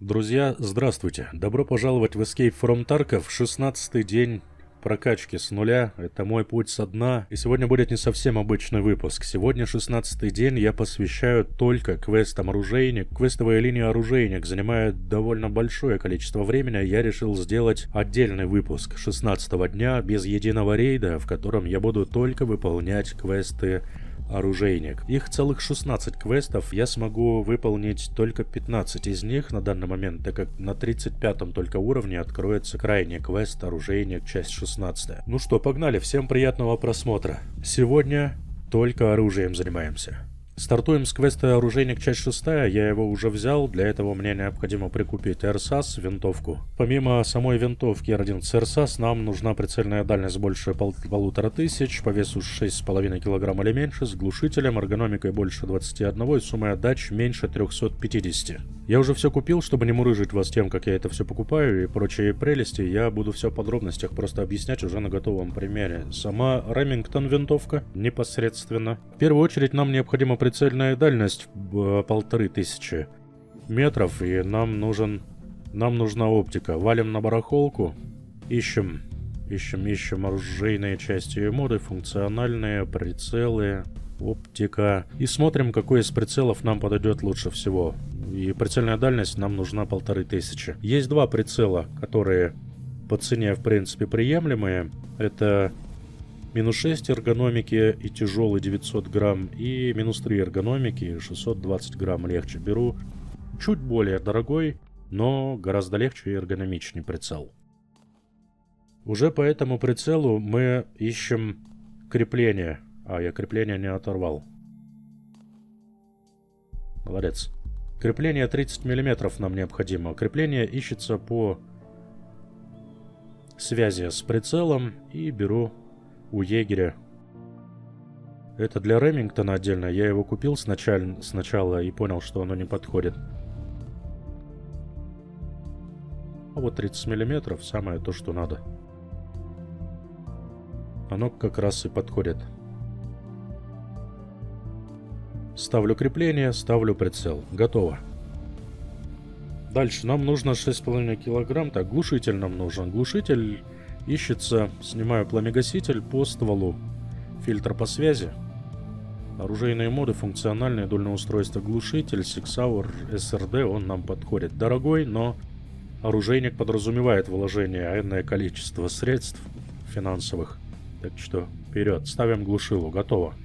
Друзья, здравствуйте! Добро пожаловать в Escape from Tarkov, 16-й день прокачки с нуля. Это мой путь со дна. И сегодня будет не совсем обычный выпуск. Сегодня 16-й день я посвящаю только квестам оружейник. Квестовая линия оружейник занимает довольно большое количество времени. Я решил сделать отдельный выпуск 16-го дня без единого рейда, в котором я буду только выполнять квесты оружейник. Их целых 16 квестов, я смогу выполнить только 15 из них на данный момент, так как на 35-м только уровне откроется крайний квест оружейник, часть 16. Ну что, погнали, всем приятного просмотра. Сегодня только оружием занимаемся. Стартуем с квеста оружейник, часть 6, я его уже взял, для этого мне необходимо прикупить РСАС, винтовку. Помимо самой винтовки R11 РСАС, нам нужна прицельная дальность больше 1500, по весу 6,5 кг или меньше, с глушителем, эргономикой больше 21 и суммой отдач меньше 350. Я уже все купил, чтобы не мурыжить вас тем, как я это все покупаю и прочие прелести, я буду все в подробностях просто объяснять уже на готовом примере. Сама Ремингтон винтовка непосредственно. В первую очередь нам необходима прицельная дальность 1500 метров, и нам нужна оптика. Валим на барахолку, ищем оружейные части и моды, функциональные, прицелы, оптика. И смотрим, какой из прицелов нам подойдет лучше всего. И прицельная дальность нам нужна 1500. Есть два прицела, которые по цене в принципе приемлемые. Это минус 6 эргономики и тяжелый 900 грамм, и минус 3 эргономики 620 грамм легче. Беру чуть более дорогой, но гораздо легче и эргономичнее прицел. Уже по этому прицелу мы ищем крепление. Я крепление не оторвал. Молодец. Крепление 30 мм нам необходимо. Крепление ищется по связи с прицелом, и беру у егеря. Это для Ремингтона отдельно. Я его купил сначала и понял, что оно не подходит. А вот 30 мм самое то, что надо. Оно как раз и подходит. Ставлю крепление, ставлю прицел. Готово. Дальше нам нужно 6,5 кг. Так, глушитель нам нужен. Глушитель ищется, снимаю пламегаситель по стволу. Фильтр по связи. Оружейные моды, функциональное дульное устройство, глушитель, Sig Sauer SRD, он нам подходит. Дорогой, но оружейник подразумевает вложение энное количество средств финансовых. Так что вперед, ставим глушилу, готово.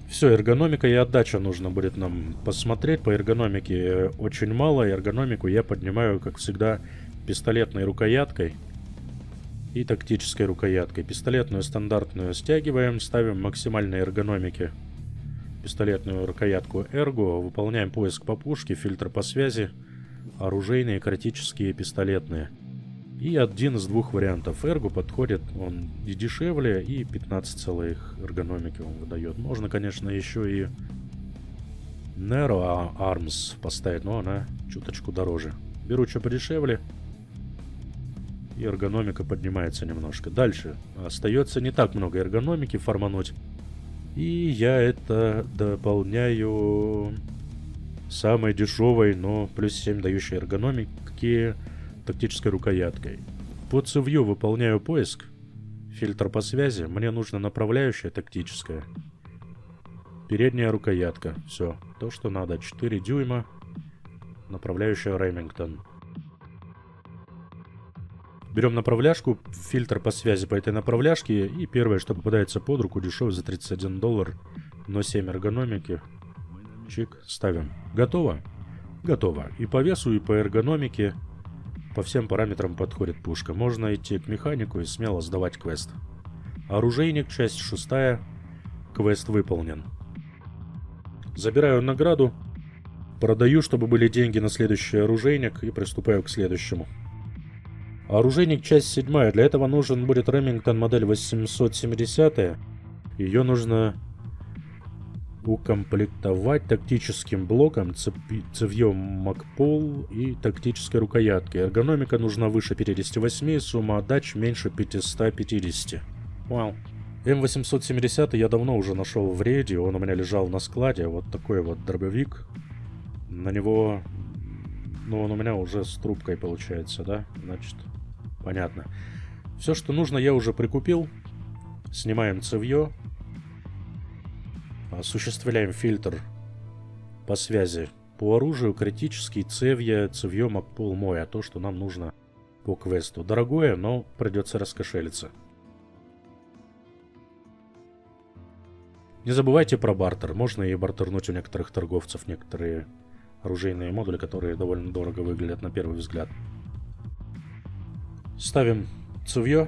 Все, эргономика и отдача нужно будет нам посмотреть. По эргономике очень мало. Эргономику я поднимаю, как всегда, пистолетной рукояткой и тактической рукояткой. Пистолетную стандартную стягиваем, ставим максимальной эргономики пистолетную рукоятку Ergo, выполняем поиск по пушке, фильтр по связи, оружейные, критические, пистолетные. И один из двух вариантов. Ergo подходит, он и дешевле, и 15 целых эргономики он выдает. Можно, конечно, еще и Nero Arms поставить, но она чуточку дороже. Беру что подешевле, и эргономика поднимается немножко. Дальше остается не так много эргономики формануть, и я это дополняю самой дешевой, но плюс 7 дающей эргономики тактической рукояткой. По цевью выполняю поиск, фильтр по связи, мне нужно направляющая тактическая, передняя рукоятка, все, то что надо, 4 дюйма, направляющая Ремингтон. Берем направляшку, фильтр по связи по этой направляшке, и первое, что попадается под руку, дешевый за $31, но 7 эргономики, чик, ставим. Готово? Готово. И по весу, и по эргономике, по всем параметрам подходит пушка. Можно идти к механику и смело сдавать квест. Оружейник, часть 6. Квест выполнен. Забираю награду. Продаю, чтобы были деньги на следующий оружейник. И приступаю к следующему. Оружейник, часть 7. Для этого нужен будет Ремингтон модель 870. Ее нужно укомплектовать тактическим блоком, цевьем Макпол и тактической рукояткой. Эргономика нужна выше 58, сумма отдач меньше 550. Вау. М870 я давно уже нашел в рейде, он у меня лежал на складе. Вот такой вот дробовик. На него Но он у меня уже с трубкой получается, да? Значит, понятно. Все, что нужно, я уже прикупил. Снимаем цевьё. Осуществляем фильтр по связи по оружию, критический, цевьё, Макпол мой, а то, что нам нужно по квесту. Дорогое, но придется раскошелиться. Не забывайте про бартер. Можно и бартернуть у некоторых торговцев некоторые оружейные модули, которые довольно дорого выглядят на первый взгляд. Ставим цевьё.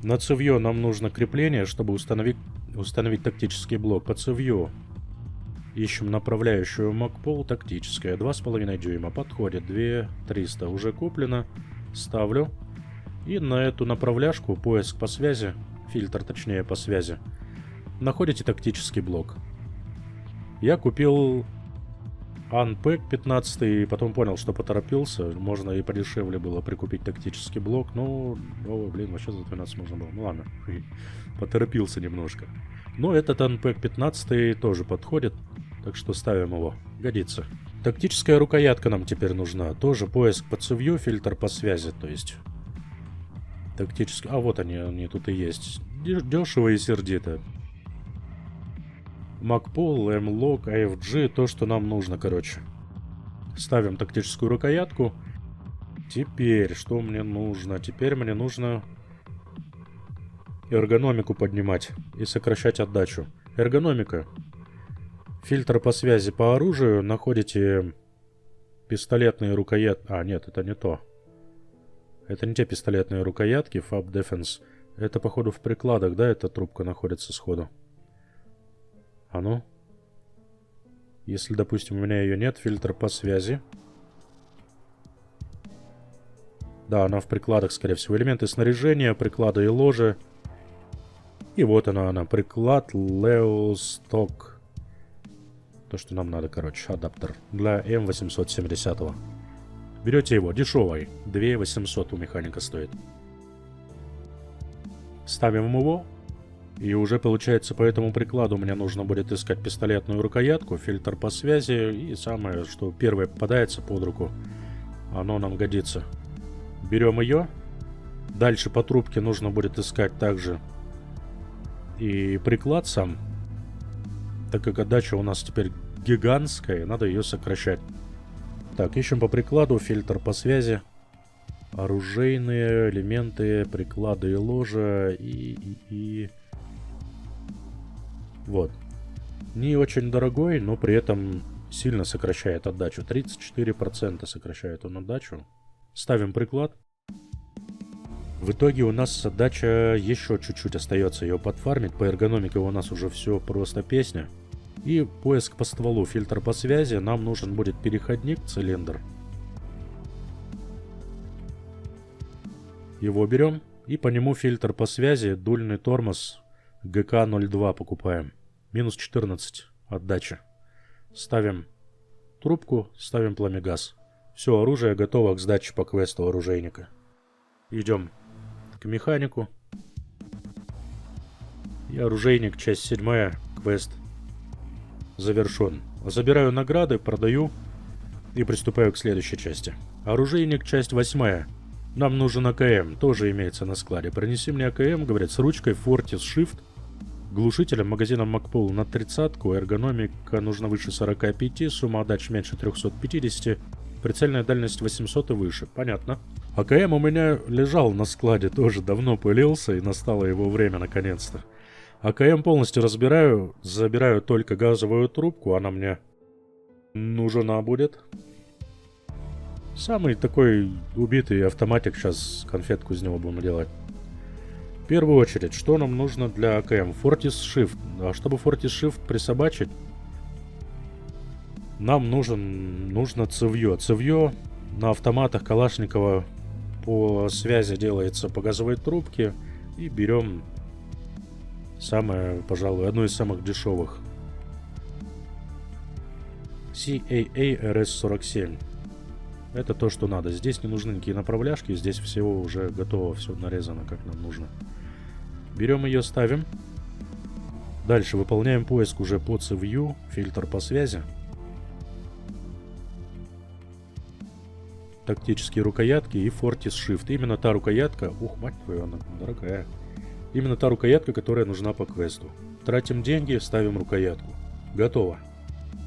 На цевьё нам нужно крепление, чтобы установить тактический блок. По цевью ищем направляющую Макпол, тактическая, 2,5 дюйма. Подходит, 2300 уже куплено. Ставлю. И на эту направляшку, поиск по связи, фильтр точнее по связи, находите тактический блок. Я купил Unpack 15 и потом понял, что поторопился. Можно и подешевле было прикупить тактический блок. Но, блин, вообще за 12 можно было. Ну ладно, поторопился немножко. Но этот Unpack 15 тоже подходит, так что ставим его. Годится. Тактическая рукоятка нам теперь нужна. Тоже поиск по цевью, фильтр по связи, то есть... Тактически... А вот они тут и есть. Дешево и сердито. Макпол, М-Лок, AFG, то, что нам нужно, короче. Ставим тактическую рукоятку. Теперь, что мне нужно? Теперь мне нужно эргономику поднимать и сокращать отдачу. Эргономика. Фильтр по связи по оружию. Находите пистолетные рукоятки. А, нет, это не то. Это не те пистолетные рукоятки, Fab Defense. Это, походу, в прикладах, да, эта трубка находится сходу. А ну. Если, допустим, у меня ее нет, фильтр по связи. Да, она в прикладах, скорее всего. Элементы снаряжения, приклады и ложи. И вот она, приклад Leo Stock. То, что нам надо, короче, адаптер для М870. Берете его, дешевый. 2800 у механика стоит. Ставим его. И уже получается по этому прикладу мне нужно будет искать пистолетную рукоятку, фильтр по связи. И самое, что первое попадается под руку, оно нам годится. Берем ее. Дальше по трубке нужно будет искать также и приклад сам. Так как отдача у нас теперь гигантская, надо ее сокращать. Так, ищем по прикладу, фильтр по связи. Оружейные элементы, приклады и ложа. И... Вот. Не очень дорогой, но при этом сильно сокращает отдачу. 34% сокращает он отдачу. Ставим приклад. В итоге у нас отдача еще чуть-чуть остается ее подфармить. По эргономике у нас уже все просто песня. И поиск по стволу, фильтр по связи. Нам нужен будет переходник, цилиндр. Его берем. И по нему фильтр по связи, дульный тормоз ГК-02 покупаем. Минус 14 отдача. Ставим трубку, ставим пламегаз. Все, оружие готово к сдаче по квесту оружейника. Идем к механику. И оружейник, часть 7, квест завершен. Забираю награды, продаю и приступаю к следующей части. Оружейник, часть 8. Нам нужен АКМ, тоже имеется на складе. Принеси мне АКМ, говорят, с ручкой Fortis Shift, глушителем, магазином Макпол на 30-ку, эргономика нужно выше 45, сумма отдач меньше 350, прицельная дальность 800 и выше. Понятно. АКМ у меня лежал на складе, тоже давно пылился, и настало его время наконец-то. АКМ полностью разбираю, забираю только газовую трубку, она мне нужна будет. Самый такой убитый автоматик, сейчас конфетку из него будем делать. В первую очередь, что нам нужно для АКМ? Fortis Shift. А чтобы Fortis Shift присобачить, нам нужно цевьё. Цевьё на автоматах Калашникова по связи делается по газовой трубке. И берем самое, пожалуй, одно из самых дешевых. CAA RS47. Это то, что надо. Здесь не нужны никакие направляшки. Здесь всего уже готово, все нарезано, как нам нужно. Берем ее, ставим. Дальше выполняем поиск уже по цевью. Фильтр по связи. тактические рукоятки и Fortis Shift. Именно та рукоятка... Ух, мать твою, она дорогая. Именно та рукоятка, которая нужна по квесту. Тратим деньги, ставим рукоятку. Готово.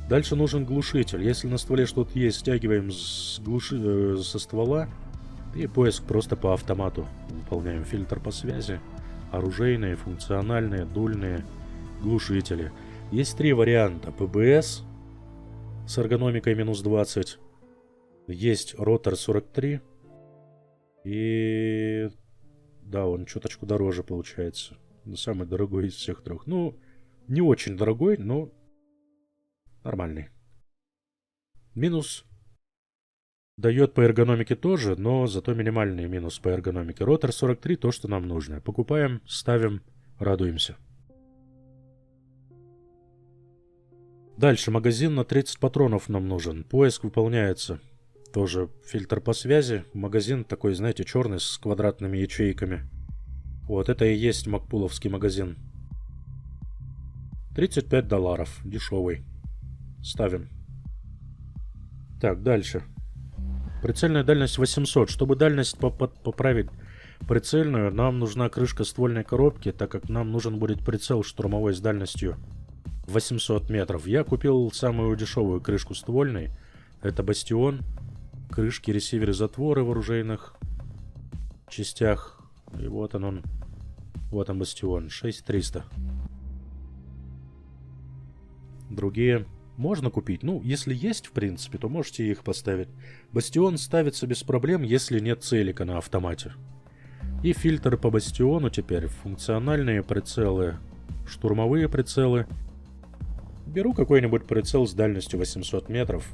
Дальше нужен глушитель. Если на стволе что-то есть, стягиваем со ствола. И поиск просто по автомату. Выполняем фильтр по связи. Оружейные, функциональные, дульные, глушители. Есть 3 варианта. ПБС с эргономикой минус 20. Есть ротор 43. И... да, он чуточку дороже получается. Самый дорогой из всех 3. Ну, не очень дорогой, но нормальный. Минус дает по эргономике тоже, но зато минимальный минус по эргономике. Ротор 43 то, что нам нужно. Покупаем, ставим, радуемся. Дальше магазин на 30 патронов нам нужен. Поиск выполняется. Тоже фильтр по связи. Магазин такой, знаете, черный с квадратными ячейками. Вот это и есть макпуловский магазин. $35. Дешевый. Ставим. Так, дальше. Прицельная дальность 800. Чтобы дальность поправить прицельную, нам нужна крышка ствольной коробки, так как нам нужен будет прицел штурмовой с дальностью 800 метров. Я купил самую дешевую крышку ствольной. Это Бастион. Крышки, ресиверы, затворы в оружейных частях. И вот он. Вот он, Бастион. 6300. Другие можно купить. Ну, если есть, в принципе, то можете их поставить. Бастион ставится без проблем, если нет целика на автомате. И фильтр по Бастиону теперь. Функциональные прицелы, штурмовые прицелы. Беру какой-нибудь прицел с дальностью 800 метров.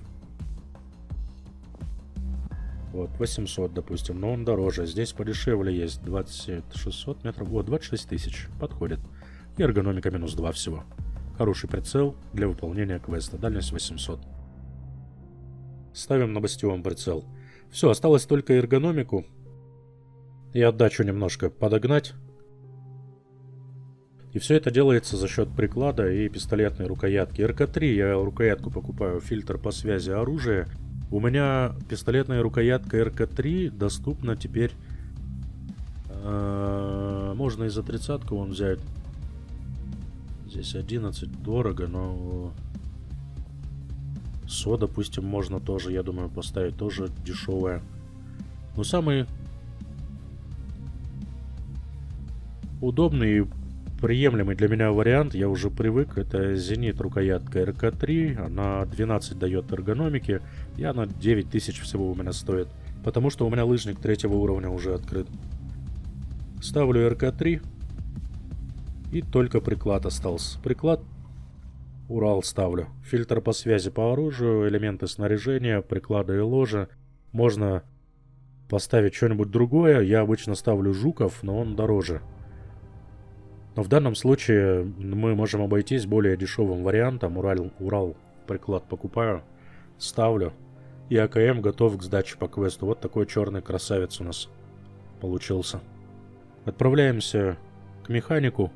Вот, 800, допустим, но он дороже. Здесь подешевле есть. 2600 метров. Вот, 26 тысяч. Подходит. И эргономика минус 2 всего. Хороший прицел для выполнения квеста. Дальность 800. Ставим на Бастион прицел. Все, осталось только эргономику. И отдачу немножко подогнать. И все это делается за счет приклада и пистолетной рукоятки. РК-3 я рукоятку покупаю. Фильтр по связи оружия. У меня пистолетная рукоятка РК-3 доступна теперь. Можно и за 30-ку вон взять. Здесь 11 дорого, но... СО, допустим, можно тоже, я думаю, поставить. Тоже дешевая. Но самый удобный и приемлемый для меня вариант, я уже привык, это Зенит рукоятка РК-3. Она 12 дает эргономики. И она 9000 всего у меня стоит. Потому что у меня лыжник 3-го уровня уже открыт. Ставлю РК-3. И только приклад остался. Приклад Урал ставлю. Фильтр по связи по оружию, элементы снаряжения, приклады и ложа. Можно поставить что-нибудь другое. Я обычно ставлю Жуков, но он дороже. Но в данном случае мы можем обойтись более дешевым вариантом. Урал приклад покупаю, ставлю. И АКМ готов к сдаче по квесту. Вот такой черный красавец у нас получился. Отправляемся к механику.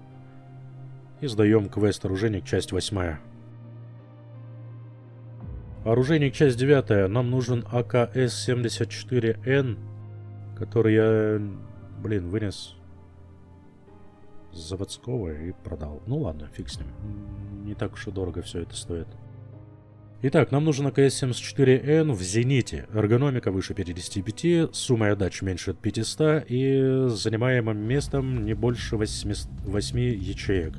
И сдаем квест оружейник, часть 8. Оружейник, часть 9. Нам нужен АКС-74Н, который я, вынес с заводского и продал. Ну ладно, фиг с ним. Не так уж и дорого все это стоит. Итак, нам нужен АКС-74Н в зените. Эргономика выше 55, сумма отдач меньше 500 и занимаемым местом не больше 8 ячеек.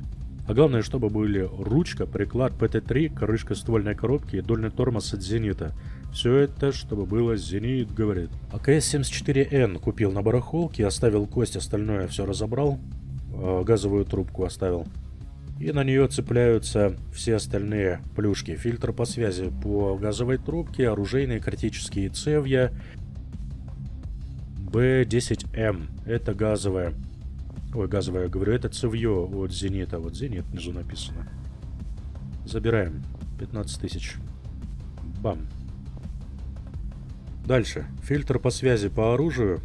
А главное, чтобы были ручка, приклад ПТ-3, крышка ствольной коробки и дульный тормоз от зенита. Все это, чтобы было зенит, говорит. АКС-74Н купил на барахолке, оставил кость, остальное все разобрал. Газовую трубку оставил. И на нее цепляются все остальные плюшки. Фильтр по связи по газовой трубке, оружейные критические цевья. Б10М. Это газовая. Ой, газовое, говорю, это цевье от зенита. Вот зенит внизу написано. Забираем. 15 тысяч. Бам. Дальше. Фильтр по связи по оружию.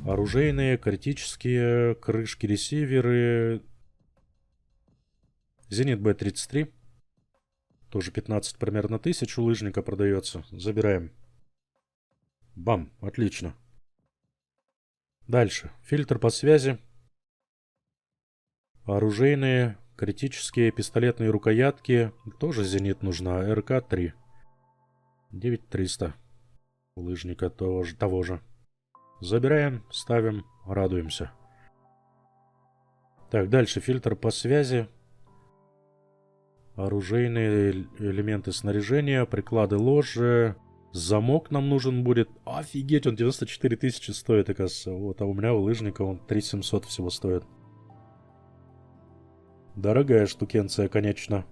Оружейные, критические, крышки, ресиверы. Зенит Б33. Тоже 15 примерно тысяч у лыжника продается. Забираем. Бам, отлично. Дальше. Фильтр по связи. Оружейные, критические, пистолетные рукоятки. Тоже зенит нужна. РК-3. 9300. У лыжника того же. Забираем, ставим, радуемся. Так, дальше. Фильтр по связи. Оружейные элементы снаряжения, приклады ложи. Замок нам нужен будет. Офигеть, он 94 тысячи стоит, оказывается. Вот, а у меня у лыжника он 3700 всего стоит. Дорогая штукенция, конечно.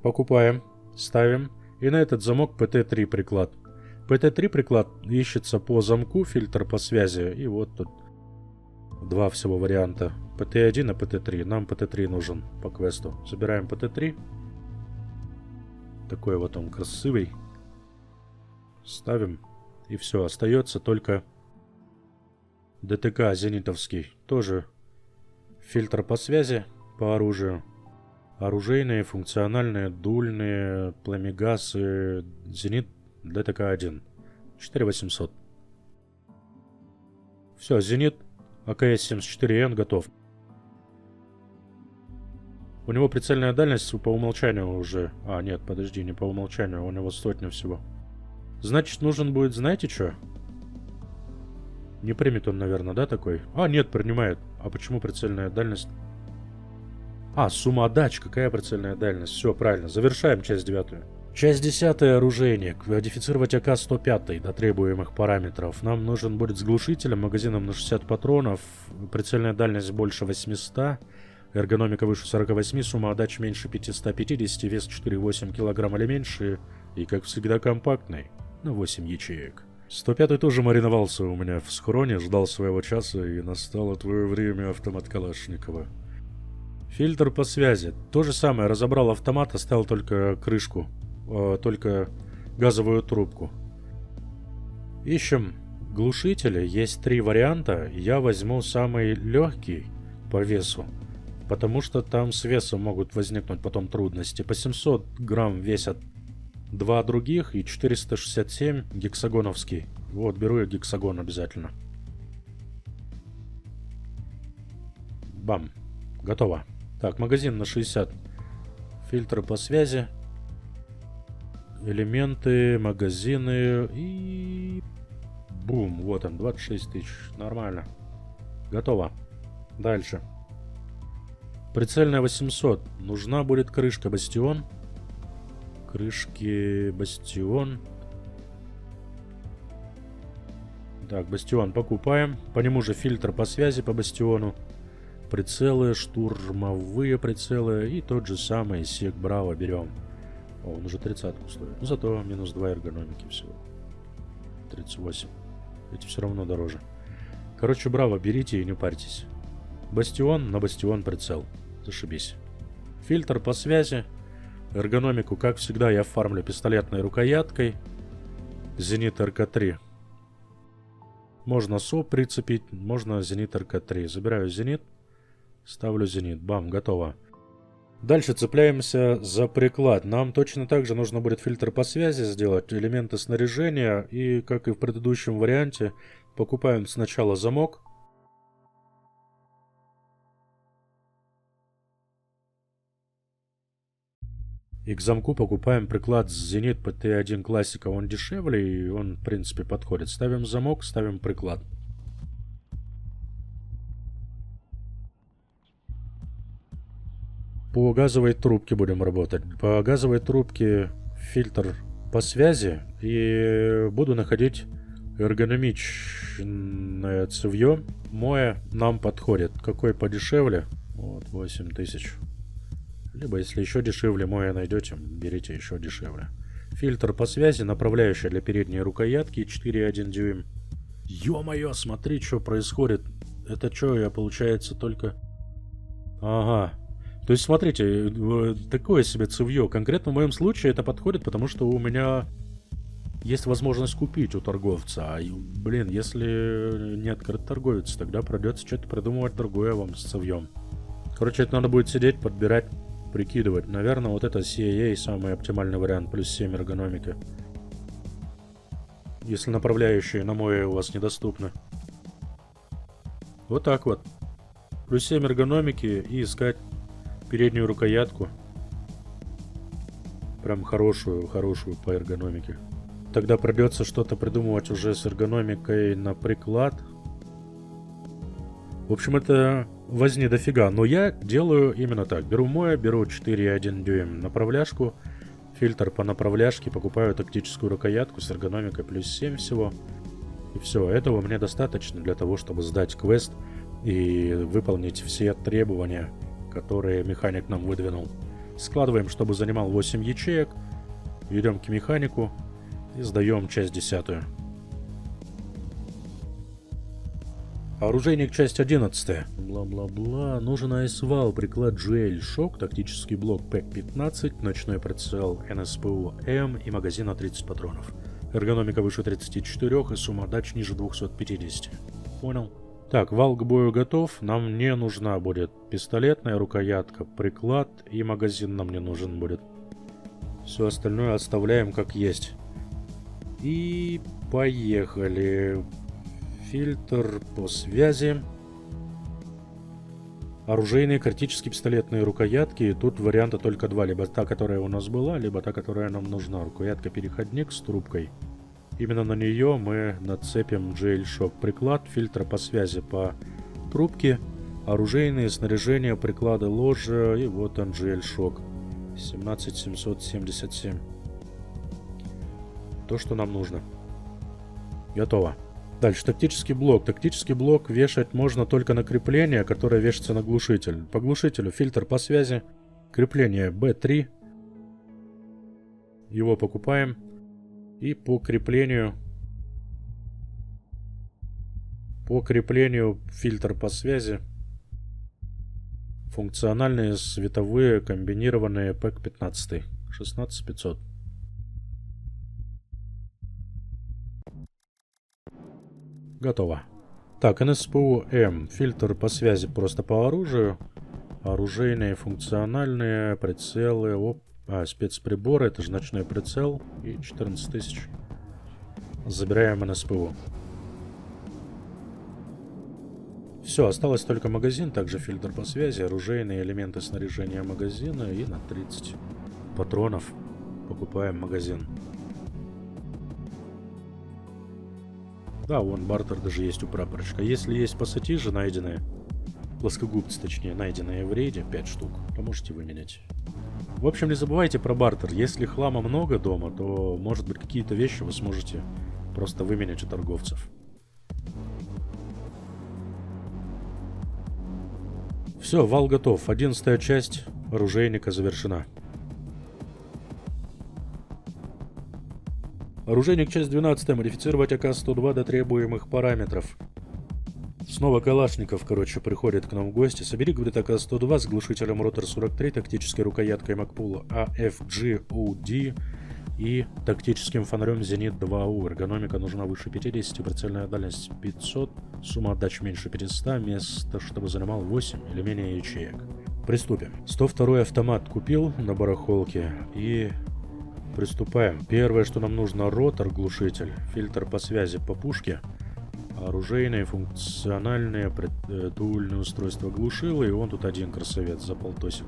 Покупаем, ставим. И на этот замок ПТ-3 приклад. ПТ-3 приклад ищется по замку, фильтр по связи. И вот тут два всего варианта. ПТ-1 и ПТ-3. Нам ПТ-3 нужен по квесту. Забираем ПТ-3. Такой вот он красивый. Ставим. И все. Остается только ДТК зенитовский. Тоже фильтр по связи, по оружию. Оружейные, функциональные, дульные, пламегасы. Зенит ДТК-1. 4800. Все, зенит АКС-74Н готов. У него прицельная дальность по умолчанию уже... А, нет, подожди, не по умолчанию, у него 100 всего. Значит, нужен будет, знаете что? Не примет он, наверное, да, такой? А, нет, принимает. А почему прицельная дальность? А, сумма отдач, какая прицельная дальность? Все, правильно, завершаем часть 9. Часть 10. Оружейник. Модифицировать АК-105 до требуемых параметров. Нам нужен будет с глушителем, магазином на 60 патронов, прицельная дальность больше 800, эргономика выше 48, сумма отдач меньше 550, вес 4,8 кг или меньше, и, как всегда, компактный, на 8 ячеек. 105 тоже мариновался у меня в схроне, ждал своего часа, и настало твое время, автомат Калашникова. Фильтр по связи. То же самое, разобрал автомат, оставил только крышку, только газовую трубку. Ищем глушители, есть 3 варианта, я возьму самый легкий по весу, потому что там с весом могут возникнуть потом трудности. По 700 грамм весят 2 других и 467 гексагоновский. Вот, беру я гексагон обязательно. Бам. Готово. Так, магазин на 60. Фильтры по связи. Элементы, магазины и... Бум. Вот он, 26 тысяч. Нормально. Готово. Дальше. Прицельная 800. Нужна будет крышка бастион. Крышки бастион. Так, бастион покупаем. По нему же фильтр по связи по бастиону. Прицелы, штурмовые прицелы. И тот же самый сек Браво берем. О, он уже 30-ку стоит. Ну, зато минус 2 эргономики всего. 38. Эти все равно дороже. Короче, Браво берите и не парьтесь. Бастион на бастион прицел. Зашибись. Фильтр по связи. Эргономику, как всегда, я фармлю пистолетной рукояткой. Зенит РК-3. Можно СОП прицепить, можно зенит РК-3. Забираю зенит. Ставлю зенит. Бам, готово. Дальше цепляемся за приклад. Нам точно так же нужно будет фильтр по связи сделать, элементы снаряжения. И, как и в предыдущем варианте, покупаем сначала замок. И к замку покупаем приклад Зенит ПТ-1 классика. Он дешевле и он, в принципе, подходит. Ставим замок, ставим приклад. По газовой трубке будем работать. По газовой трубке фильтр по связи. И буду находить эргономичное цевье. Мое нам подходит. Какой подешевле? Вот, 8000. Либо, если еще дешевле мое найдете, берите еще дешевле. Фильтр по связи, направляющая для передней рукоятки 4,1 дюйм. Ё-моё, смотри, что происходит. Это что, я, получается, только... Ага. То есть, смотрите, такое себе цевье. Конкретно в моем случае это подходит, потому что у меня есть возможность купить у торговца. А, блин, если не открыт торговец, тогда придется что-то придумывать другое вам с цевьем. Короче, это надо будет сидеть, подбирать, прикидывать. Наверное, вот это CAA самый оптимальный вариант, плюс 7 эргономика. если направляющие на мой у вас недоступны. Вот так вот. Плюс 7 эргономики и искать переднюю рукоятку. Прям хорошую по эргономике. Тогда придется что-то придумывать уже с эргономикой на приклад. В общем, это возни дофига. Но я делаю именно так. Беру 4,1 дюйм направляшку. Фильтр по направляшке. Покупаю тактическую рукоятку с эргономикой плюс 7 всего. И все. Этого мне достаточно для того, чтобы сдать квест и выполнить все требования, которые механик нам выдвинул. Складываем, чтобы занимал 8 ячеек. Идем к механику и сдаем часть 10. Оружейник, часть 11. Бла-бла-бла. Нужен айсвал, приклад GL-шок, тактический блок ПЭК-15, ночной прицел НСПУ-М и магазин на 30 патронов. Эргономика выше 34 и сумма отдач ниже 250. Понял. Так, вал к бою готов. Нам не нужна будет пистолетная рукоятка, приклад и магазин нам не нужен будет. Все остальное оставляем как есть. И поехали. Фильтр по связи. Оружейные, критические пистолетные рукоятки. Тут варианта только два. Либо та, которая у нас была, либо та, которая нам нужна. Рукоятка-переходник с трубкой. Именно на нее мы нацепим GL-шок. Приклад, фильтр по связи по трубке. Оружейные, снаряжение, приклады, ложа. И вот он GL-шок. 17777. То, что нам нужно. Готово. Дальше, тактический блок. Тактический блок вешать можно только на крепление, которое вешается на глушитель. По глушителю фильтр по связи. Крепление B3. Его покупаем. И по креплению фильтр по связи. Функциональные световые комбинированные ПЭК-15. 16500. Готово. Так, НСПУ-М. Фильтр по связи просто по оружию. Оружейные, функциональные, прицелы. Спецприборы. Это же ночной прицел. И 14 тысяч. Забираем НСПУ. Все, осталось только магазин. Также фильтр по связи. Оружейные элементы снаряжения магазина. И на 30 патронов покупаем магазин. Да, вон бартер даже есть у прапорщика. Если есть пассатижи найденные, плоскогубцы точнее, найденные в рейде, 5 штук, то можете выменять. В общем, не забывайте про бартер. Если хлама много дома, то, может быть, какие-то вещи вы сможете просто выменять у торговцев. Все, вал готов. 11-я часть оружейника завершена. Оружейник, часть 12. Модифицировать АК-102 до требуемых параметров. Снова Калашников, приходит к нам в гости. Собери, говорит, АК-102 с глушителем Ротор 43, тактической рукояткой Макпула AFG-OD и тактическим фонарем Зенит 2У. Эргономика нужна выше 50, прицельная дальность 500, сумма отдач меньше 500, место, чтобы занимал 8 или менее ячеек. Приступим. 102-й автомат купил на барахолке и... Приступаем. Первое, что нам нужно, ротор, глушитель, фильтр по связи по пушке, оружейные, функциональные, дуальные устройства глушила, и вон тут один красавец за полтосик.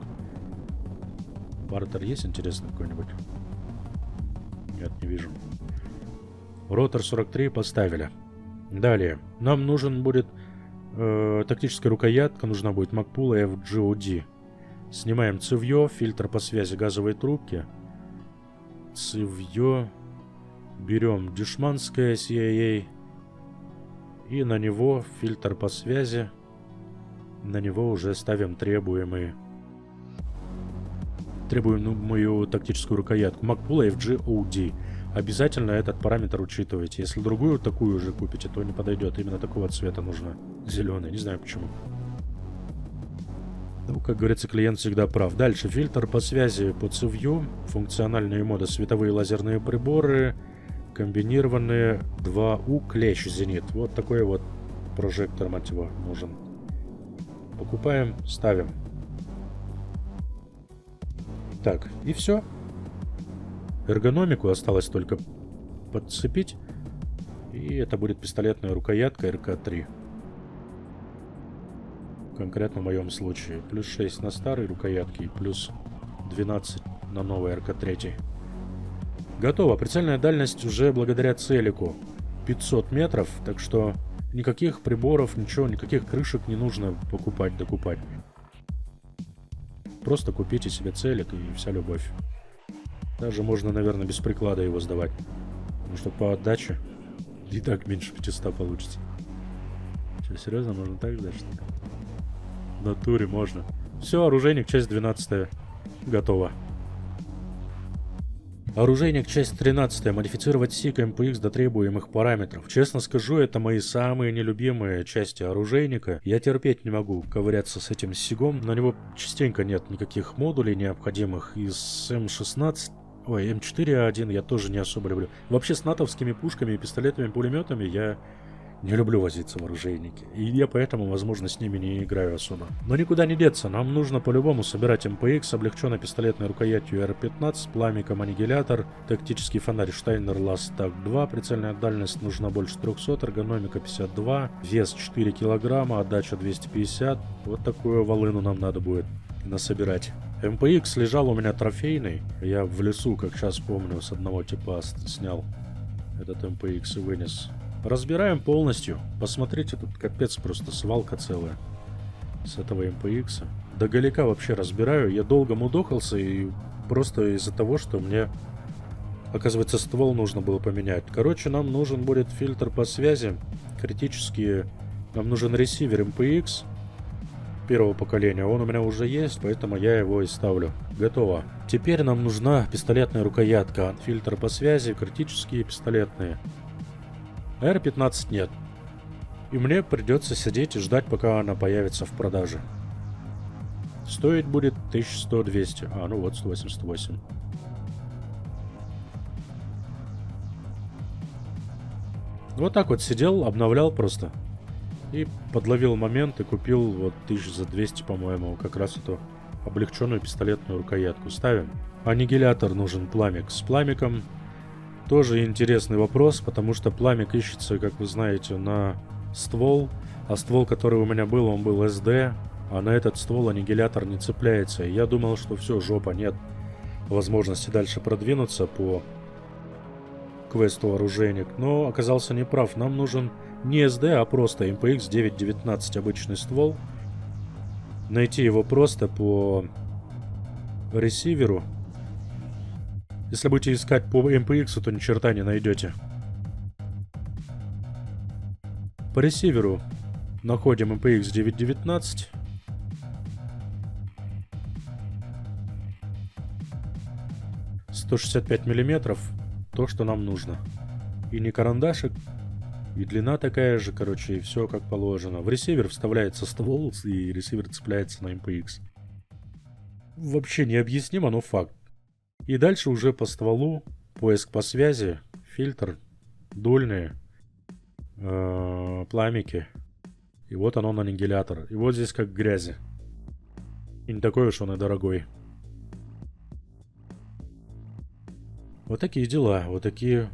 Бартер есть, интересно, какой-нибудь? Нет, не вижу. Ротор 43 поставили. Далее. Нам нужен будет тактическая рукоятка, нужна будет Макпула FGOD. Снимаем цевье, фильтр по связи газовой трубки. Цевье. Берем дешманское CIA. И на него фильтр по связи. На него уже ставим требуемую тактическую рукоятку. Макпула FGOD. Обязательно этот параметр учитывайте. Если другую такую же купите, то не подойдет. Именно такого цвета нужно. Зеленый. Не знаю почему. Ну, как говорится, клиент всегда прав. Дальше фильтр по связи по цевью, функциональные моды, световые лазерные приборы, комбинированные 2У клещ зенит. Вот такой вот прожектор, мать его, нужен. Покупаем, ставим. Так, и все. Эргономику осталось только подцепить. И это будет пистолетная рукоятка РК-3. Конкретно в моем случае. Плюс 6 на старой рукоятке и плюс 12 на новой РК-3. Готово. Прицельная дальность уже благодаря целику 500 метров. Так что никаких приборов, ничего, никаких крышек не нужно покупать, докупать. Просто купите себе целик и вся любовь. Даже можно, наверное, без приклада его сдавать. Потому что по отдаче и так меньше 500 получится. Что, серьезно, можно так ждать, что ли? В натуре можно. Все, оружейник, часть 12. Готово. Оружейник, часть 13. Модифицировать СИГ МПХ до требуемых параметров. Честно скажу, это мои самые нелюбимые части оружейника. Я терпеть не могу ковыряться с этим СИГом. На него частенько нет никаких модулей необходимых. Из М16... Ой, М4А1 я тоже не особо люблю. Вообще с натовскими пушками и пистолетами, пулеметами я не люблю возиться в оружейнике. И я поэтому, возможно, с ними не играю особо. Но никуда не деться. Нам нужно по-любому собирать МПХ с облегченной пистолетной рукоятью Р-15, пламиком аннигилятор, тактический фонарь Штайнер Ластак 2, прицельная дальность нужна больше 300, эргономика 52, вес 4 килограмма, отдача 250. Вот такую волыну нам надо будет насобирать. МПХ лежал у меня трофейный. Я в лесу, как сейчас помню, с одного типа снял этот МПХ и вынес. Разбираем полностью. Посмотрите, тут капец, просто свалка целая с этого МПХ. До галика вообще разбираю. Я долго мудохался и просто из-за того, что мне, оказывается, ствол нужно было поменять. Короче, нам нужен будет фильтр по связи. Критические. Нам нужен ресивер МПХ первого поколения. Он у меня уже есть, поэтому я его и ставлю. Готово. Теперь нам нужна пистолетная рукоятка. Фильтр по связи, критические пистолетные. Р-15 нет. И мне придется сидеть и ждать, пока она появится в продаже. Стоить будет 1100-200. А, ну вот, 188. Вот так вот сидел, обновлял просто. И подловил момент и купил вот 1200, по-моему, как раз эту облегченную пистолетную рукоятку. Ставим. Аннигилятор нужен пламик. С пламиком тоже интересный вопрос, потому что пламик ищется, как вы знаете, на ствол. А ствол, который у меня был, он был СД. А на этот ствол аннигилятор не цепляется. И я думал, что все, жопа, нет возможности дальше продвинуться по квесту оружейник. Но оказался неправ. Нам нужен не СД, а просто МПХ 919, обычный ствол. Найти его просто по ресиверу. Если будете искать по МПХ, то ни черта не найдете. По ресиверу находим МПХ 919. «165 миллиметров», то, что нам нужно. И не карандашик, и длина такая же, короче, и все как положено. В ресивер вставляется ствол, и ресивер цепляется на МПХ. Вообще необъяснимо, но факт. И дальше уже по стволу поиск по связи, фильтр, дульные, пламики. И вот он аннигилятор. И вот здесь как грязи. И не такой уж он и дорогой. Вот такие дела, вот такие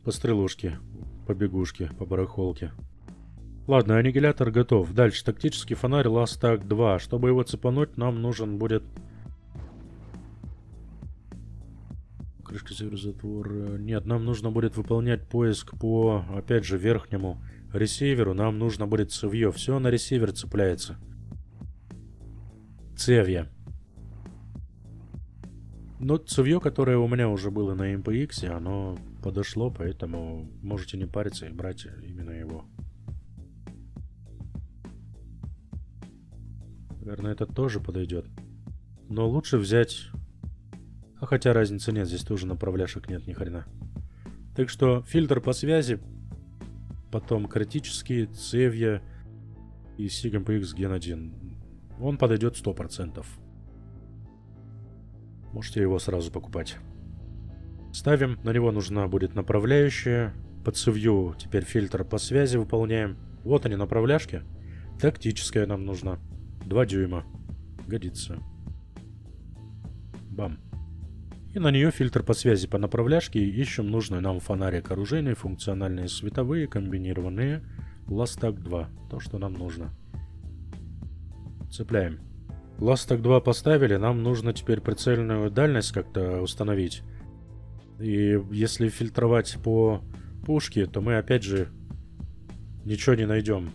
пострелушки, побегушки, по барахолке. Ладно, аннигилятор готов. Дальше тактический фонарь Ластак 2. Чтобы его цепануть, нам нужен будет... Крышка затвор. Нет, нам нужно будет выполнять поиск по, опять же, верхнему ресиверу. Нам нужно будет цевье. Все на ресивер цепляется. Цевья. Но цевье, которое у меня уже было на МПХ, оно подошло, поэтому можете не париться и брать именно его. Наверное, этот тоже подойдет. Но лучше взять... А хотя разницы нет, здесь тоже направляшек нет ни хрена. Так что фильтр по связи, потом критические, цевья и СИГ МПХ Gen 1. Он подойдет 100%. Можете его сразу покупать. Ставим. На него нужна будет направляющая. По цевью теперь фильтр по связи выполняем. Вот они, направляшки. Тактическая нам нужна. 2 дюйма. Годится. Бам. И на нее фильтр по связи по направляшке. Ищем нужный нам фонарик оружейный, функциональные световые, комбинированные. Ластак 2. То, что нам нужно. Цепляем. Ластак 2 поставили. Нам нужно теперь прицельную дальность как-то установить. И если фильтровать по пушке, то мы опять же ничего не найдем.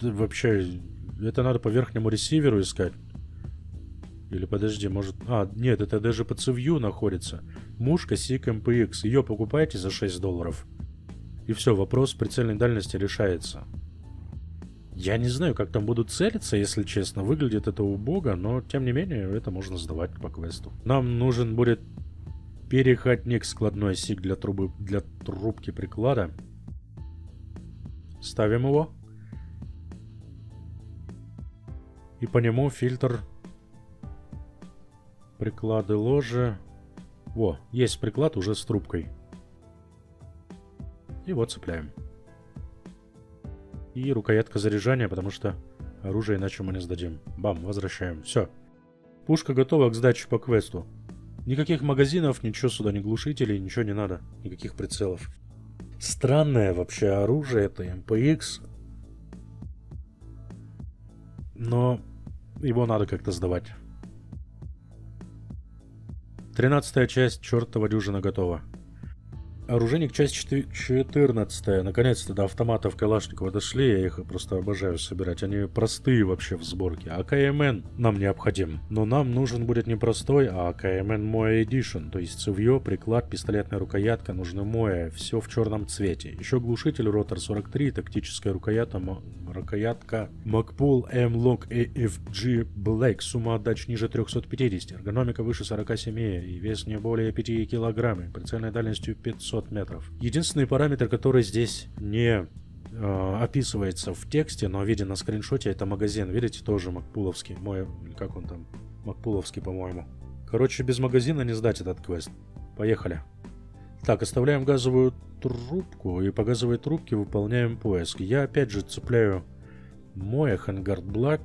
Вообще, это надо по верхнему ресиверу искать. Или подожди, может... А, нет, это даже по цевью находится. Мушка SIG MPX. Ее покупаете за $6. И все, вопрос прицельной дальности решается. Я не знаю, как там будут целиться, если честно. Выглядит это убого, но тем не менее, это можно сдавать по квесту. Нам нужен будет переходник складной SIG для трубки приклада. Ставим его. И по нему фильтр... Приклады ложи. Во, есть приклад уже с трубкой. И вот цепляем. И рукоятка заряжания, потому что оружие иначе мы не сдадим. Бам, возвращаем. Все. Пушка готова к сдаче по квесту. Никаких магазинов, ничего сюда, не глушителей, ничего не надо. Никаких прицелов. Странное вообще оружие, это MPX. Но его надо как-то сдавать. 13-я часть, чертова дюжина готова. Оружейник, часть 14. Наконец-то до автоматов Калашникова дошли. Я их просто обожаю собирать. Они простые вообще в сборке. АКМН нам необходим. Но нам нужен будет не простой, а АКМН Моя Edition. То есть цевье, приклад, пистолетная рукоятка. Нужны Моя. Все в черном цвете. Еще глушитель Ротор 43. Тактическая рукоятка Макпул M-Log AFG Black. Сумма отдач ниже 350. Эргономика выше 47. И вес не более 5 килограмм. Прицельной дальностью 500 метров. Единственный параметр, который здесь не описывается в тексте, но виден на скриншоте, это магазин. Видите, тоже макпуловский. Мой, как он там? Макпуловский, по-моему. Короче, без магазина не сдать этот квест. Поехали. Так, оставляем газовую трубку и по газовой трубке выполняем поиск. Я опять же цепляю мой Handguard Black,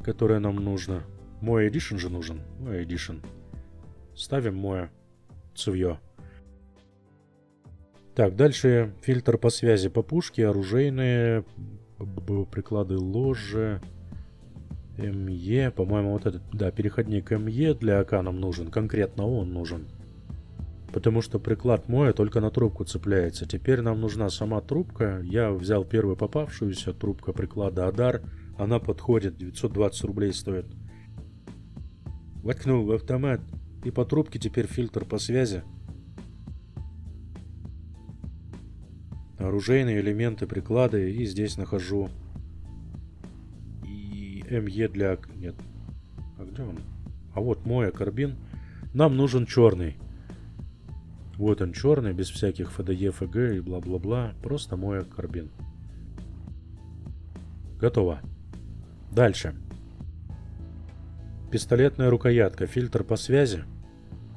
которое нам нужно. Мой Edition же нужен. Мой Edition. Ставим мое цевье. Так, дальше фильтр по связи по пушке, оружейные, приклады ложи, МЕ, по-моему, вот этот, да, переходник МЕ для АК нам нужен, конкретно он нужен. Потому что приклад мой только на трубку цепляется. Теперь нам нужна сама трубка. Я взял первую попавшуюся, трубка приклада Адар. Она подходит, 920 рублей стоит. Воткнул в автомат. И по трубке теперь фильтр по связи. Оружейные элементы, приклады. И здесь нахожу и МЕ для... Нет. А где он? А вот мой карбин. Нам нужен черный. Вот он черный, без всяких ФДЕ, ФГ и бла-бла-бла. Просто мой карбин. Готово. Дальше. Пистолетная рукоятка. Фильтр по связи.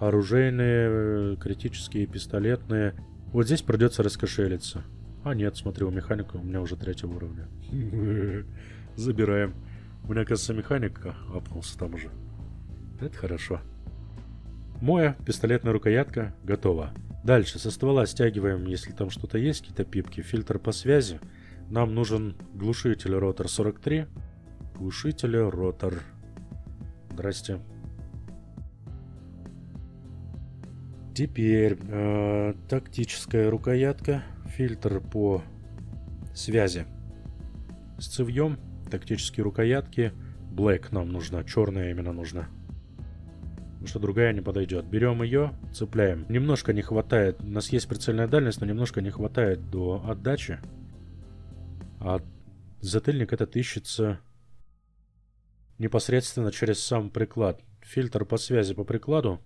Оружейные, критические, пистолетные. Вот здесь придется раскошелиться. А нет, смотри, у механика у меня уже 3-го уровня. Забираем. У меня, кажется, механика апнулся там уже. Это хорошо. Моя пистолетная рукоятка готова. Дальше со ствола стягиваем, если там что-то есть, какие-то пипки. Фильтр по связи. Нам нужен глушитель Ротор 43. Глушитель Ротор. Здрасте. Теперь тактическая рукоятка. Фильтр по связи с цевьем. Тактические рукоятки. Black нам нужна. Черная именно нужна. Потому что другая не подойдет. Берем ее, цепляем. Немножко не хватает. У нас есть прицельная дальность, но немножко не хватает до отдачи. А затыльник этот ищется непосредственно через сам приклад. Фильтр по связи по прикладу.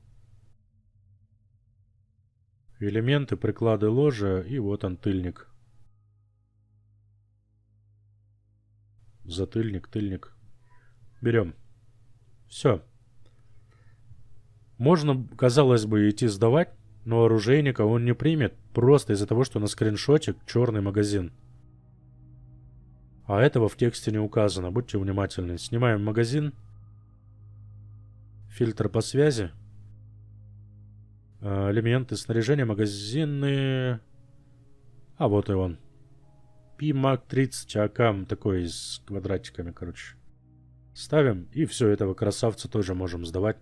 Элементы, приклады ложа. И вот он, тыльник. Затыльник, тыльник. Берем. Все. Можно, казалось бы, идти сдавать, но оружейника он не примет, просто из-за того, что на скриншоте черный магазин. А этого в тексте не указано, будьте внимательны. Снимаем магазин. Фильтр по связи. Элементы снаряжения, магазины. А, вот и он. PMAC 30 АК, такой с квадратиками, короче. Ставим, и все, этого красавца тоже можем сдавать.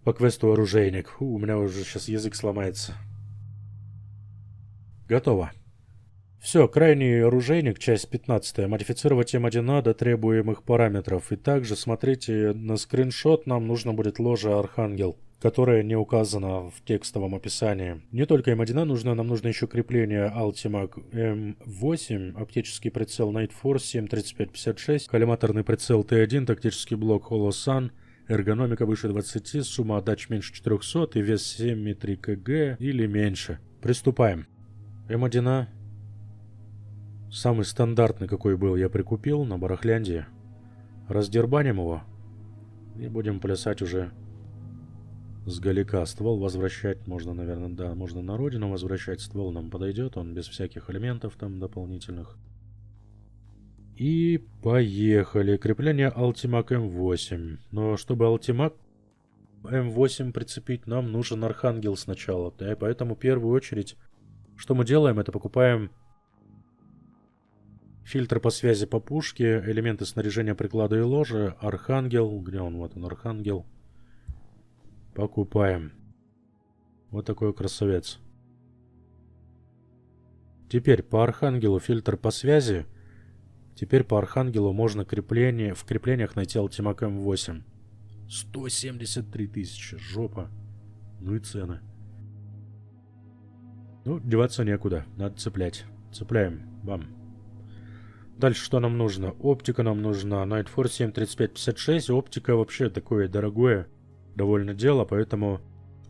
По квесту оружейник. Фу, у меня уже сейчас язык сломается. Готово. Все, крайний оружейник, часть 15. Модифицировать М1А до требуемых параметров. И также смотрите на скриншот, нам нужно будет ложа Архангел, которая не указана в текстовом описании. Не только М1А нужно, нам нужно еще крепление Ultimac М8, оптический прицел Night Force 73556, коллиматорный прицел Т1, тактический блок Holosun, эргономика выше 20, сумма отдач меньше 400 и вес 7,3 кг или меньше. Приступаем. М1А. Самый стандартный, какой был, я прикупил на барахляндии. Раздербаним его. И будем плясать уже с галика. Ствол возвращать можно, наверное, да, можно на родину возвращать. Ствол нам подойдет, он без всяких элементов там дополнительных. И поехали. Крепление Ultimac М8. Но чтобы Ultimac М8 прицепить, нам нужен Архангел сначала. Да, и поэтому в первую очередь, что мы делаем, это покупаем фильтр по связи по пушке, элементы снаряжения, приклада и ложа, Архангел. Где он? Вот он, Архангел. Покупаем. Вот такой красавец. Теперь по Архангелу фильтр по связи. Теперь по Архангелу можно в креплениях найти Ultimac М8. 173 тысячи. Жопа. Ну и цены. Ну, деваться некуда. Надо цеплять. Цепляем. Бам. Дальше что нам нужно? Оптика нам нужна. Night Force 73556. Оптика вообще такое дорогое довольно дело, поэтому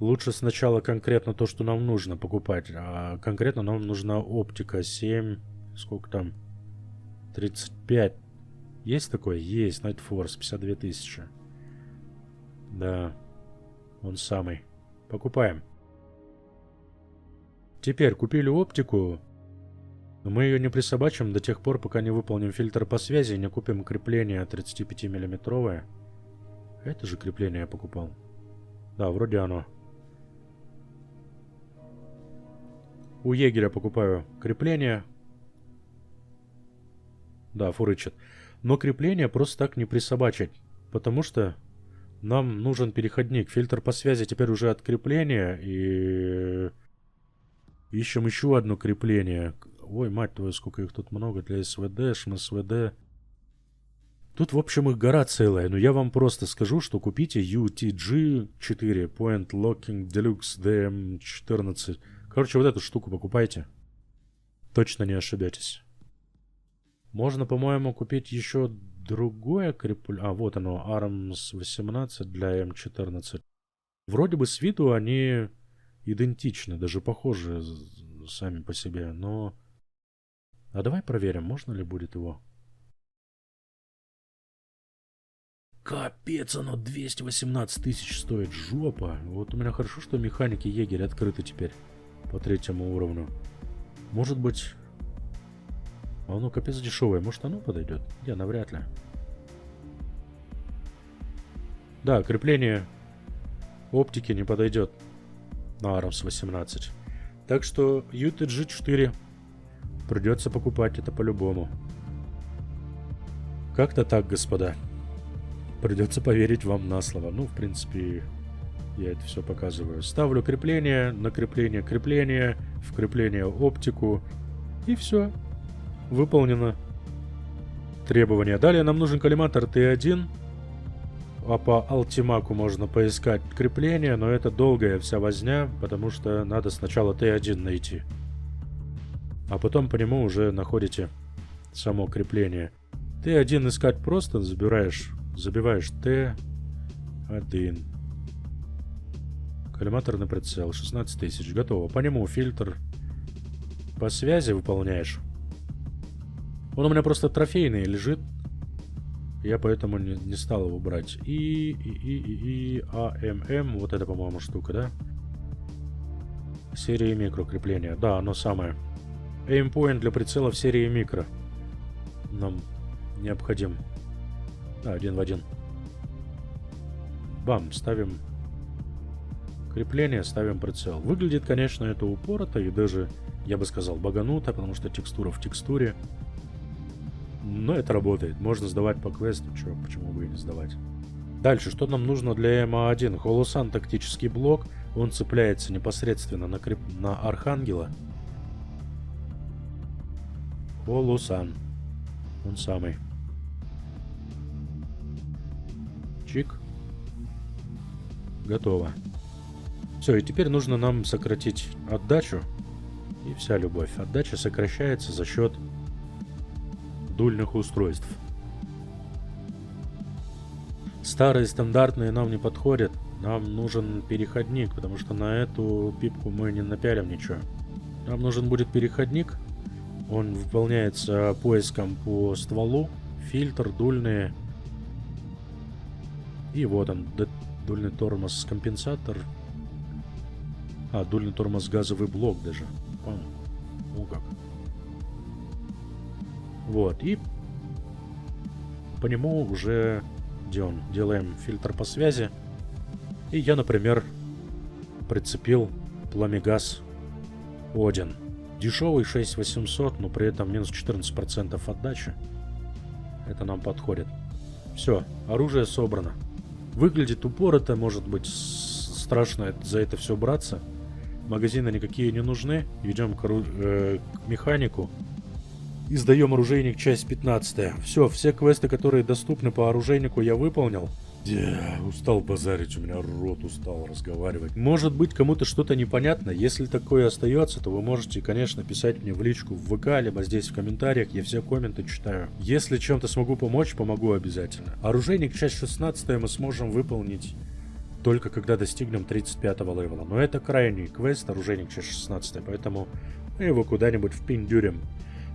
лучше сначала конкретно то, что нам нужно покупать. А конкретно нам нужна оптика 7... Сколько там? 35. Есть такой? Есть. Night Force 52 тысячи. Да. Он самый. Покупаем. Теперь купили оптику. Но мы ее не присобачим до тех пор, пока не выполним фильтр по связи и не купим крепление 35-миллиметровое. Это же крепление я покупал. Да, вроде оно. У егеря покупаю крепление. Да, фурычит. Но крепление просто так не присобачить. Потому что нам нужен переходник. Фильтр по связи теперь уже от крепления. И ищем еще одно крепление. Ой, мать твою, сколько их тут много для СВД, ШМСВД. Тут, в общем, их гора целая. Но я вам просто скажу, что купите UTG 4 Point Locking Deluxe DM14. Короче, вот эту штуку покупайте. Точно не ошибетесь. Можно, по-моему, купить еще другое крепление. А, вот оно, ARMS 18 для M14. Вроде бы с виду они идентичны, даже похожи сами по себе, но... А давай проверим, можно ли будет его. Капец, оно 218 тысяч стоит, жопа. Вот у меня хорошо, что механики егерь открыты теперь по 3-му уровню. Может быть... А оно капец дешевое, может оно подойдет? Не, навряд ли. Да, крепление оптики не подойдет на ARMS 18. Так что UTG 4 придется покупать это по-любому. Как-то так, господа. Придется поверить вам на слово. Ну, в принципе, я это все показываю. Ставлю крепление, на крепление крепление, в крепление оптику. И все. Выполнено требование. Далее нам нужен коллиматор Т1. А по Ultimac можно поискать крепление, но это долгая вся возня, потому что надо сначала Т1 найти. А потом по нему уже находите само крепление. Т1 искать просто, забиваешь Т1. Коллиматорный прицел, 16 тысяч, готово. По нему фильтр по связи выполняешь. Он у меня просто трофейный лежит. Я поэтому не стал его брать. И АММ, вот это, по-моему, штука, да? Серии микро крепления. Да, оно самое. Aimpoint для прицела в серии микро. Нам необходим. Да, один в один. Бам, ставим крепление, ставим прицел. Выглядит, конечно, это упорото и даже, я бы сказал, багануто, потому что текстура в текстуре. Но это работает. Можно сдавать по квесту, чё, почему бы и не сдавать. Дальше, что нам нужно для МА1? Холосан тактический блок. Он цепляется непосредственно на Архангела. Холосан. Он самый. Чик. Готово. Все, и теперь нужно нам сократить отдачу. И вся любовь. Отдача сокращается за счет дульных устройств. Старые стандартные нам не подходят. Нам нужен переходник, потому что на эту пипку мы не напялим ничего. Нам нужен будет переходник. Он выполняется поиском по стволу. Фильтр, дульные. И вот он. Дульный тормоз компенсатор. Дульный тормоз газовый блок даже. О как. Вот. И по нему уже... Где он? Делаем фильтр по связи. И я, например, прицепил Пламегаз Один. Дешевый 6800, но при этом минус 14% отдачи. Это нам подходит. Все, оружие собрано. Выглядит упорото, может быть страшно за это все браться. Магазины никакие не нужны. Идем к механику. И сдаем оружейник, часть 15. Все квесты, которые доступны по оружейнику, я выполнил. Устал базарить, у меня рот устал разговаривать. Может быть, кому-то что-то непонятно. Если такое остается, то вы можете, конечно, писать мне в личку в ВК, либо здесь в комментариях. Я все комменты читаю. Если чем-то смогу помочь, помогу обязательно. Оружейник, часть 16 мы сможем выполнить только когда достигнем 35-го левела. Но это крайний квест, оружейник, часть 16, поэтому мы его куда-нибудь впендюрим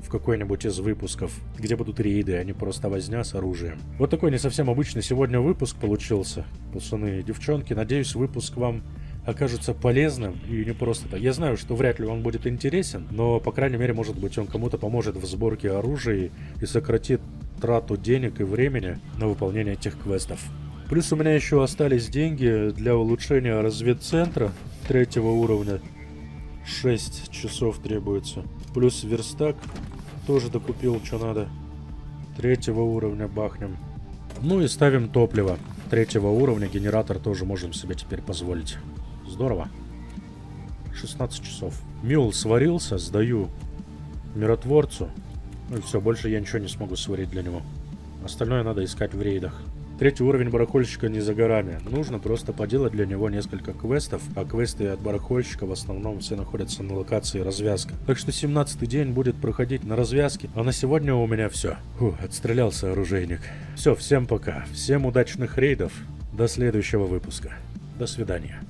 в какой-нибудь из выпусков, где будут рейды, а не просто возня с оружием. Вот такой не совсем обычный сегодня выпуск получился, пацаны и девчонки. Надеюсь, выпуск вам окажется полезным и не просто так. Я знаю, что вряд ли он будет интересен, но, по крайней мере, может быть, он кому-то поможет в сборке оружия и сократит трату денег и времени на выполнение этих квестов. Плюс у меня еще остались деньги для улучшения разведцентра 3-го уровня. 6 часов требуется. Плюс верстак тоже докупил, что надо. 3-го уровня бахнем. Ну и ставим топливо. 3-го уровня генератор тоже можем себе теперь позволить. Здорово. 16 часов. Мюл сварился, сдаю миротворцу. Ну и все, больше я ничего не смогу сварить для него. Остальное надо искать в рейдах. 3-й уровень барахольщика не за горами. Нужно просто поделать для него несколько квестов, а квесты от барахольщика в основном все находятся на локации развязка. Так что 17-й день будет проходить на развязке. А на сегодня у меня все. Отстрелялся оружейник. Все, всем пока. Всем удачных рейдов. До следующего выпуска. До свидания.